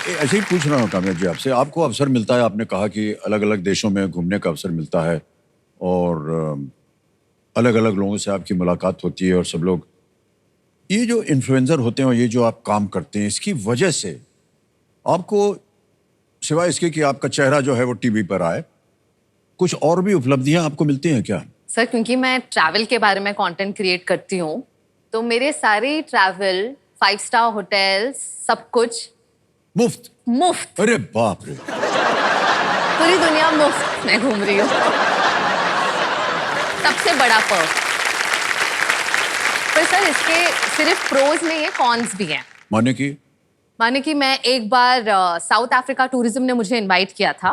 ऐसे ही पूछ रहा हूँ कामयाब जी आपसे, आपको अवसर मिलता है, आपने कहा कि अलग अलग देशों में घूमने का अवसर मिलता है और अलग अलग लोगों से आपकी मुलाकात होती है और सब लोग, ये जो इन्फ्लुएंसर होते हैं और ये जो आप काम करते हैं, इसकी वजह से आपको सिवाय इसके कि आपका चेहरा जो है वो टीवी पर आए, कुछ और भी उपलब्धियां आपको मिलती हैं क्या? सर क्योंकि मैं ट्रैवल के बारे में कंटेंट क्रिएट करती हूँ, तो मेरे सारे ट्रैवल 5 स्टार होटल्स सब कुछ मुफ्त? मुफ्त। अरे बाप रे। पूरी दुनिया मुफ्त में घूम रही हूँ। सबसे बड़ा पर्क। पर सर इसके सिर्फ प्रोज नहीं है, कॉन्स भी हैं। माने कि मैं एक बार साउथ अफ्रीका टूरिज्म ने मुझे इनवाइट किया था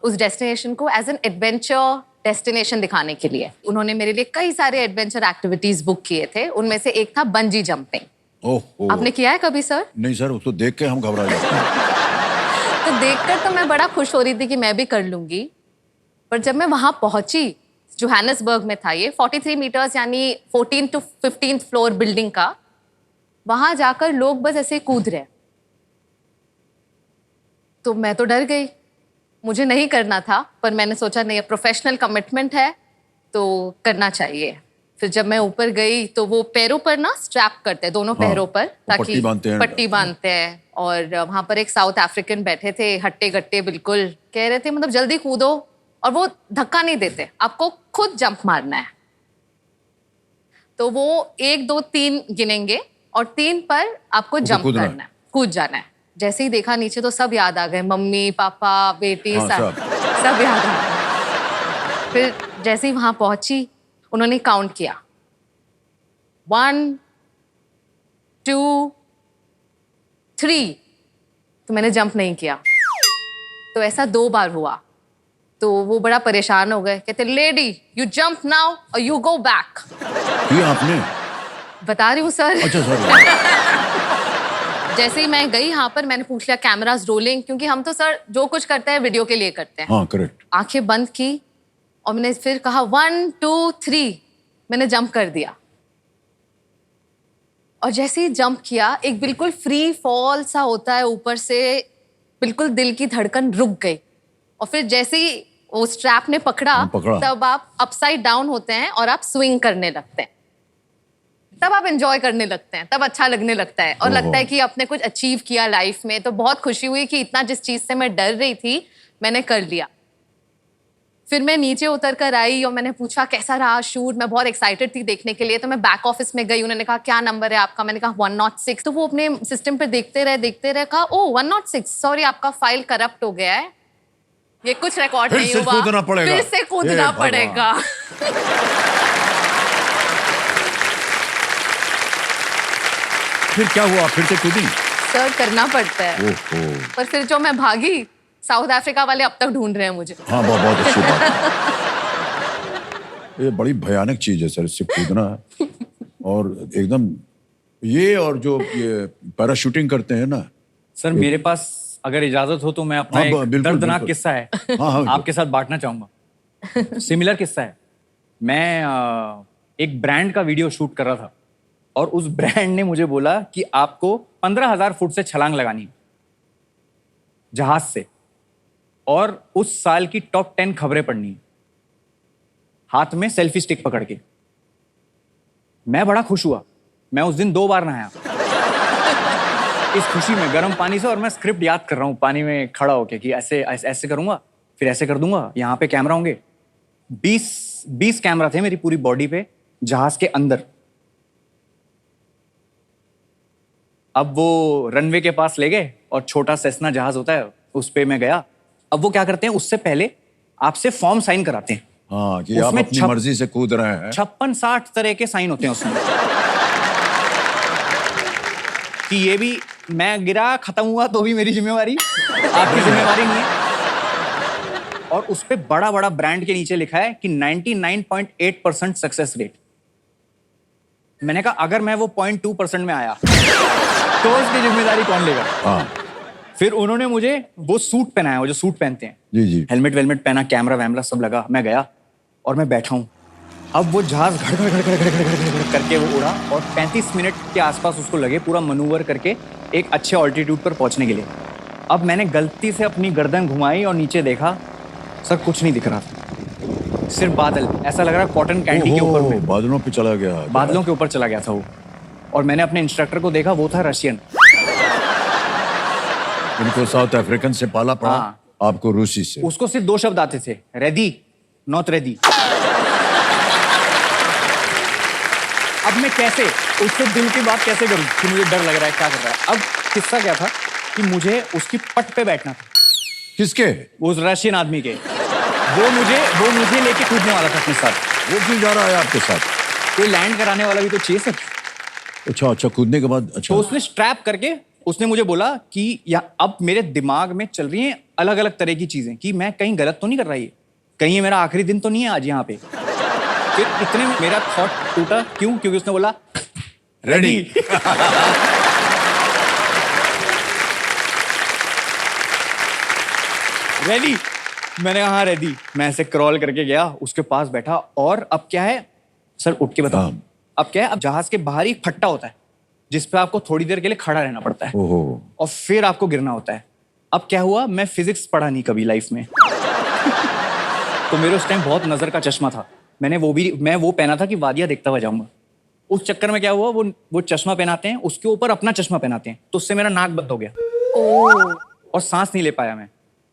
उस डेस्टिनेशन को एज एन एडवेंचर डेस्टिनेशन दिखाने के लिए। उन्होंने मेरे लिए कई सारे एडवेंचर एक्टिविटीज बुक किए थे, उनमें से एक था बंजी जंपिंग। ओहो। आपने किया है कभी सर? नहीं सर, उसको देख के हम घबरा जाते हैं। तो देखकर तो मैं बड़ा खुश हो रही थी कि मैं भी कर लूंगी, पर जब मैं वहां पहुंची, जोहानिसबर्ग में था ये, 43 मीटर्स यानी 14 to 15th फ्लोर बिल्डिंग का, वहां जाकर लोग बस ऐसे कूद रहे, तो मैं तो डर गई। मुझे नहीं करना था, पर मैंने सोचा नहीं, प्रोफेशनल कमिटमेंट है तो करना चाहिए। फिर जब मैं ऊपर गई तो वो पैरों पर ना स्ट्रैप करते हैं, दोनों पैरों पर, ताकि पट्टी बांधते हैं। और वहां पर एक साउथ अफ्रीकन बैठे थे, हट्टे गट्टे बिल्कुल, कह रहे थे मतलब जल्दी कूदो, और वो धक्का नहीं देते, आपको खुद जंप मारना है। तो वो 1 2 3 गिनेंगे और 3 पर आपको जंप करना है, कूद जाना है। जैसे ही देखा नीचे तो सब याद आ गए, मम्मी पापा बेटी, सब याद आ गए। फिर जैसे ही वहां पहुंची, उन्होंने काउंट किया, 1 2 3, तो मैंने जंप नहीं किया। तो ऐसा 2 बार हुआ, तो वो बड़ा परेशान हो गए, कहते लेडी यू जंप नाउ और यू गो बैक। ये आपने? बता रही हूँ सर। अच्छा सर। जैसे ही मैं गई यहाँ पर, मैंने पूछ लिया कैमरास रोलिंग, क्योंकि हम तो सर जो कुछ करते हैं वीडियो के लिए करते हैं। हाँ करेक्ट। आंखें बंद की और मैंने फिर कहा 1 2 3, मैंने जंप कर दिया। और जैसे ही जंप किया, एक बिल्कुल फ्री फॉल सा होता है ऊपर से, बिल्कुल दिल की धड़कन रुक गई। और फिर जैसे ही वो स्ट्रैप ने पकड़ा, तब आप अपसाइड डाउन होते हैं और आप स्विंग करने लगते हैं, तब आप एंजॉय करने लगते हैं, तब अच्छा लगने लगता है और लगता है कि आपने कुछ अचीव किया लाइफ में। तो बहुत खुशी हुई कि इतना जिस चीज से मैं डर रही थी मैंने कर लिया। फिर मैं नीचे उतर कर आई और मैंने पूछा कैसा रहा शूट। मैं बहुत एक्साइटेड थी देखने के लिए, तो मैं बैक ऑफिस में गई। उन्होंने कहा क्या नंबर है आपका? मैंने कहा 106। तो वो अपने सिस्टम पे देखते रहे, कहा ओ 106, सॉरी आपका फाइल करप्ट हो गया है, ये कुछ रिकॉर्ड नहीं हुआ, फिर से कूदना पड़ेगा। फिर क्या हुआ? फिर से कूदी? सर करना पड़ता है। पर फिर जो मैं भागी, साउथ अफ्रीका वाले अब तक ढूंढ रहे हैं मुझे। हाँ बहुत अच्छी बात है। ये बड़ी भयानक चीज है सर, इससे कूदना और एकदम ये, और जो ये पैराशूटिंग करते हैं ना सर, मेरे पास अगर इजाजत हो तो मैं अपना एक दर्दनाक किस्सा है आपके साथ बांटना चाहूंगा। सिमिलर किस्सा है। मैं एक ब्रांड का वीडियो शूट कर रहा था और उस ब्रांड ने मुझे बोला कि आपको 15,000 फुट से छलांग लगानी है जहाज से, और उस साल की टॉप 10 खबरें पढ़नी है, हाथ में सेल्फी स्टिक पकड़ के। मैं बड़ा खुश हुआ। मैं उस दिन 2 बार नहाया इस खुशी में, गर्म पानी से। और मैं स्क्रिप्ट याद कर रहा हूँ पानी में खड़ा होके कि ऐसे ऐसे करूंगा, फिर ऐसे कर दूंगा, यहाँ पे कैमरा होंगे। 20 कैमरा थे मेरी पूरी बॉडी पे जहाज के अंदर। अब वो रनवे के पास ले गए और छोटा सेस्ना जहाज होता है उस पे मैं गया। अब वो क्या करते हैं, उससे पहले आपसे फॉर्म साइन कराते हैं। हाँ, कि आप अपनी मर्जी से कूद रहे हैं। 56-60 तरह के साइन होते हैं उसमें कि ये भी मैं गिरा, खत्म हुआ तो भी मेरी जिम्मेवारी, आपकी जिम्मेवारी नहीं है। और उस पे बड़ा बड़ा ब्रांड के नीचे लिखा है कि 99.8% सक्सेस रेट। मैंने कहा अगर मैं वो 0.2% में आया तो उसकी जिम्मेदारी कौन लेगा? हाँ। फिर उन्होंने मुझे वो सूट पहनाया, वो जो सूट पहनते हैं, जी। हेलमेट वेलमेट पहना, कैमरा वैमरा सब लगा। मैं गया और मैं बैठा हूँ। अब वो जहाज घड़ करके वो उड़ा और 35 मिनट के आसपास उसको लगे पूरा मनूवर करके एक अच्छे ऑल्टीट्यूड पर पहुंचने के लिए। अब मैंने गलती से अपनी गर्दन घुमाई और नीचे देखा, सर कुछ नहीं दिख रहा था, सिर्फ बादल, ऐसा लग रहा कॉटन कैंडी के ऊपर में, बादलों पे चला गया, बादलों के ऊपर चला गया था वो। और मैंने अपने इंस्ट्रक्टर को देखा, वो था रशियन। उनको साउथ अफ्रीकन से पाला पड़ा, हाँ। आपको रूसी से। उसको सिर्फ 2 शब्द आते थे, रेडी नॉट रेडी। अब मैं कैसे उससे दिल की बात कैसे करूं कि मुझे डर लग रहा है, क्या कर रहा है। अब किस्सा क्या था कि मुझे उसकी पट पे बैठना था। किसके? वो उस रशियन आदमी के। वो मुझे लेके कूदने वाला था अपने साथ। वो क्यों जा रहा है आपके साथ? कोई लैंड कराने वाला भी तो चाहिए सर। अच्छा, कूदने के बाद अच्छा। तो उसने स्ट्रैप करके उसने मुझे बोला कि या अब मेरे दिमाग में चल रही हैं अलग अलग तरह की चीजें कि मैं कहीं गलत तो नहीं कर रहा, ये कहीं ये मेरा आखिरी दिन तो नहीं है आज यहाँ पे। फिर इतने में मेरा थॉट टूटा, क्यों? क्योंकि उसने बोला रेडी। रेडी? मैंने कहा हाँ रेडी। मैं ऐसे क्रॉल करके गया, उसके पास बैठा, और अब क्या है सर, उठ के बताओ। अब क्या है, अब जहाज के बाहर ही फट्टा होता है जिसपे आपको थोड़ी देर के लिए खड़ा रहना पड़ता है और फिर आपको गिरना होता है। अब क्या हुआ, मैं फिजिक्स पढ़ा नहीं कभी लाइफ में। तो मेरे उस टाइम बहुत नजर का चश्मा था, मैं वो पहना था कि वादियां देखता हुआ जाऊंगा। उस चक्कर में क्या हुआ, वो चश्मा पहनाते हैं, उसके ऊपर अपना चश्मा पहनाते हैं, तो उससे मेरा नाक बंद हो गया और सांस नहीं ले पाया मैं।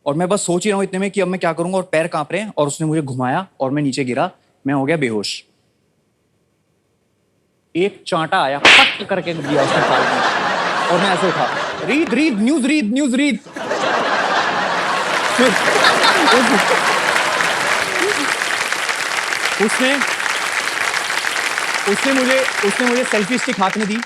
और मैं बस सोच ही रहा हूँ इतने में कि अब मैं क्या करूंगा, और पैर कांप रहे हैं, और उसने मुझे घुमाया और मैं नीचे गिरा, मैं हो गया बेहोश। एक चांटा आया, पट करके दिया उसने ताल में, और मैं ऐसे उठा, रीड न्यूज रीड। उसने मुझे सेल्फी स्टिक हाथ में दी,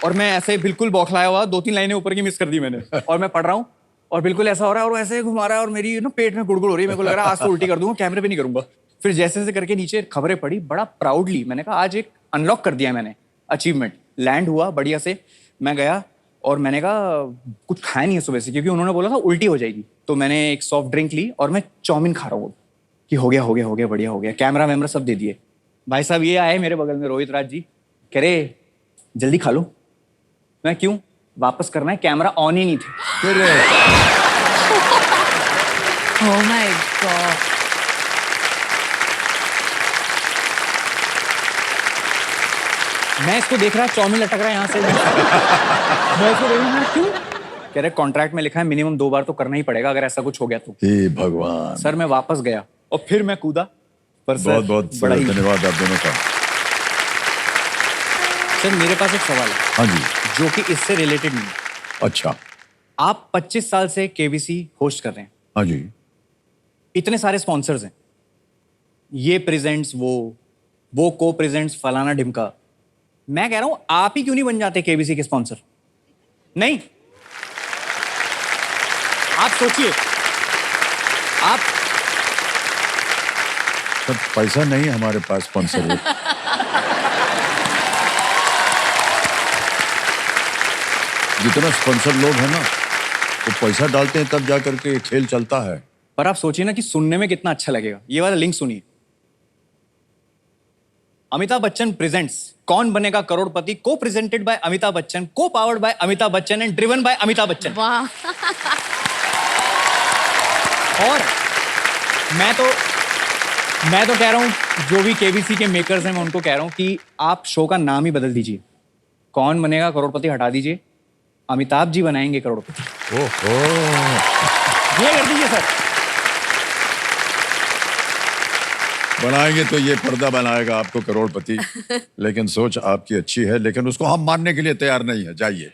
और मैं ऐसे बिल्कुल बौखलाया हुआ, 2-3 लाइनें ऊपर की मिस कर दी मैंने, और मैं पढ़ रहा हूँ और बिल्कुल ऐसा हो रहा है, और ऐसे घुमा रहा है, और मेरी पेट में गुड़गुड़ हो रही है। मेरे को लग रहा है आज तो उल्टी कर दूंगा, कैमरे पे नहीं करूंगा। फिर जैसे करके नीचे खबरें पड़ी, बड़ा प्राउडली मैंने कहा आज एक अनलॉक कर दिया मैंने अचीवमेंट। लैंड हुआ बढ़िया से, मैं गया और मैंने कहा कुछ खाया नहीं है सुबह से, क्योंकि उन्होंने बोला था उल्टी हो जाएगी। तो मैंने एक सॉफ्ट ड्रिंक ली और मैं चाउमीन खा रहा हूँ कि हो गया बढ़िया हो गया। कैमरा वैमरा सब दे दिए। भाई साहब ये आए मेरे बगल में, रोहित राज जी, कह रहे जल्दी खा लो। मैं क्यों? वापस करना है, कैमरा ऑन ही नहीं थे। Oh my God. मैं इसको देख रहा, चाउमीन लटक रहा है यहाँ से। मैं इसको देख रहा, क्यों? कह रहे कॉन्ट्रैक्ट में लिखा है मिनिमम 2 बार तो करना ही पड़ेगा अगर ऐसा कुछ हो गया तो। हे भगवान। सर मैं वापस गया और फिर मैं कूदा। पर बहुत बहुत धन्यवाद आप दोनों का। सर मेरे पास एक सवाल है। हाँ जी। जो कि इससे रिलेटेड नहीं है। अच्छा। आप 25 साल से केबीसी होस्ट कर रहे हैं। हाँ जी। इतने सारे स्पॉन्सर्स हैं, ये प्रेजेंट्स, वो को प्रेजेंट्स, फलाना ढिमका। मैं कह रहा हूं आप ही क्यों नहीं बन जाते केबीसी के स्पॉन्सर? नहीं, आप सोचिए, आप सब पैसा नहीं है हमारे पास स्पॉन्सर। जितना स्पॉन्सर लोग हैं ना, वो पैसा डालते हैं तब जा करके खेल चलता है। पर आप सोचिए ना कि सुनने में कितना अच्छा लगेगा। ये वाला लिंक सुनिए। अमिताभ बच्चन प्रेजेंट्स कौन बनेगा करोड़पति, को प्रेजेंटेड बाय अमिताभ बच्चन, को powered by Amitabh Bachchan and driven by Amitabh Bachchan. वाह। और मैं तो कह रहा हूं, जो भी केबीसी के मेकर्स हैं, मैं उनको कह रहा हूं कि आप शो का नाम ही बदल दीजिए। कौन बनेगा करोड़पति हटा दीजिए, अमिताभ जी बनाएंगे करोड़पति। ओहो, ये कर दीजिए सर। बनाएंगे तो ये पर्दा बनाएगा आपको करोड़पति। लेकिन सोच आपकी अच्छी है, लेकिन उसको हम मानने के लिए तैयार नहीं है। जाइए।